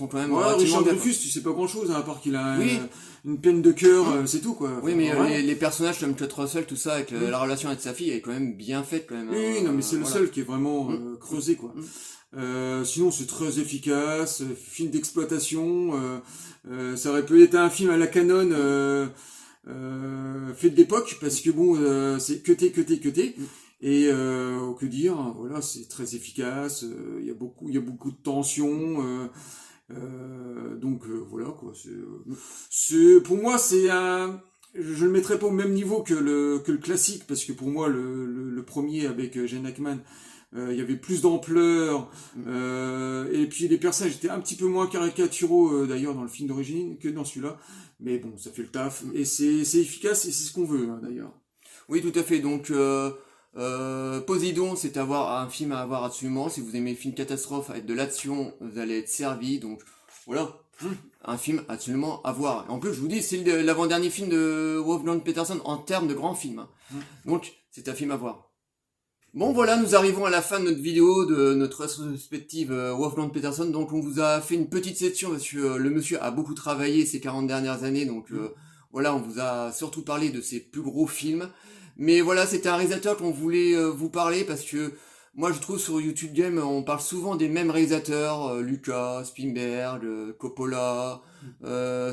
quand même... Richard Dreyfuss, tu sais pas grand-chose, hein, à part qu'il a une peine de cœur, c'est tout, quoi. Oui, mais les personnages comme Kurt Russell, tout ça, avec la relation avec sa fille, est quand même bien faite, quand même. Oui, non, mais c'est le seul qui est vraiment creusé, quoi. Sinon, c'est très efficace, film d'exploitation, ça aurait pu être un film à la Canon, fait de l'époque, parce que bon, c'est cuté. Et que dire, voilà, c'est très efficace, il y a beaucoup de tension, donc voilà quoi. C'est pour moi je le mettrais pas au même niveau que le classique, parce que pour moi le premier avec Gene Hackman, il y avait plus d'ampleur, et puis les personnages étaient un petit peu moins caricaturaux d'ailleurs dans le film d'origine que dans celui-là, mais bon, ça fait le taf et c'est efficace et c'est ce qu'on veut, hein, d'ailleurs. Oui, tout à fait. Donc Poséidon, c'est un film à avoir absolument. Si vous aimez les films catastrophes avec de l'action, vous allez être servi. Donc voilà, un film absolument à voir. En plus, je vous dis, c'est l'avant-dernier film de Wolfgang Petersen en termes de grand film. Donc c'est un film à voir. Bon voilà, nous arrivons à la fin de notre vidéo, de notre rétrospective Wolfgang Petersen. Donc on vous a fait une petite section parce que le monsieur a beaucoup travaillé ces 40 dernières années. Donc voilà, on vous a surtout parlé de ses plus gros films. Mais voilà, c'était un réalisateur qu'on voulait vous parler parce que moi je trouve sur YouTube Game, on parle souvent des mêmes réalisateurs, Lucas, Spielberg, Coppola,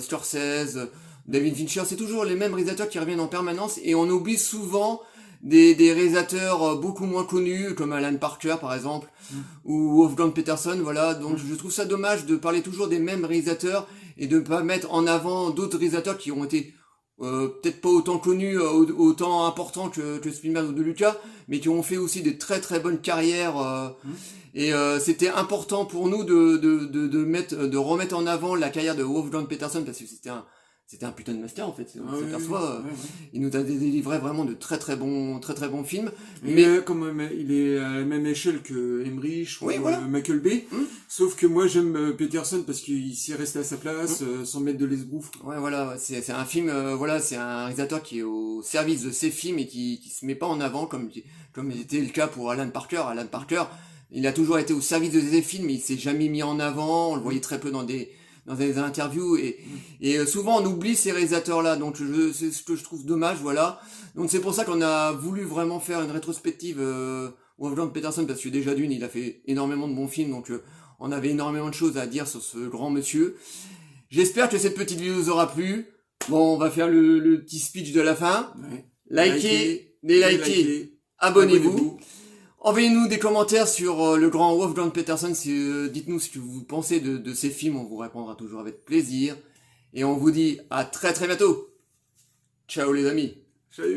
Scorsese, David Fincher, c'est toujours les mêmes réalisateurs qui reviennent en permanence et on oublie souvent des réalisateurs beaucoup moins connus comme Alan Parker par exemple ou Wolfgang Petersen, voilà. Donc je trouve ça dommage de parler toujours des mêmes réalisateurs et de ne pas mettre en avant d'autres réalisateurs qui ont été peut-être pas autant connus, autant importants que Spielberg ou de Lucas, mais qui ont fait aussi des très très bonnes carrières. Et c'était important pour nous de remettre en avant la carrière de Wolfgang Petersen parce que c'était un putain de master en fait. On s'aperçoit, il nous a délivré vraiment de très très bons films. Mais quand même, il est à la même échelle que Emmerich ou Michael Bay. Sauf que moi j'aime Petersen parce qu'il s'est resté à sa place sans mettre de l'esbrouf. Ouais, voilà, c'est un film, voilà, c'est un réalisateur qui est au service de ses films et qui se met pas en avant comme était le cas pour Alan Parker. Alan Parker, il a toujours été au service de ses films, mais il s'est jamais mis en avant. On le voyait très peu dans des interviews et souvent on oublie ces réalisateurs là, donc c'est ce que je trouve dommage, voilà. Donc c'est pour ça qu'on a voulu vraiment faire une rétrospective Wolfgang Petersen parce que déjà d'une il a fait énormément de bons films, donc on avait énormément de choses à dire sur ce grand monsieur. J'espère que cette petite vidéo vous aura plu. Bon, on va faire le petit speech de la fin. Likez, abonnez-vous. Envoyez-nous des commentaires sur le grand Wolfgang Petersen, dites-nous ce que vous pensez de ces films, on vous répondra toujours avec plaisir. Et on vous dit à très très bientôt. Ciao les amis. Salut.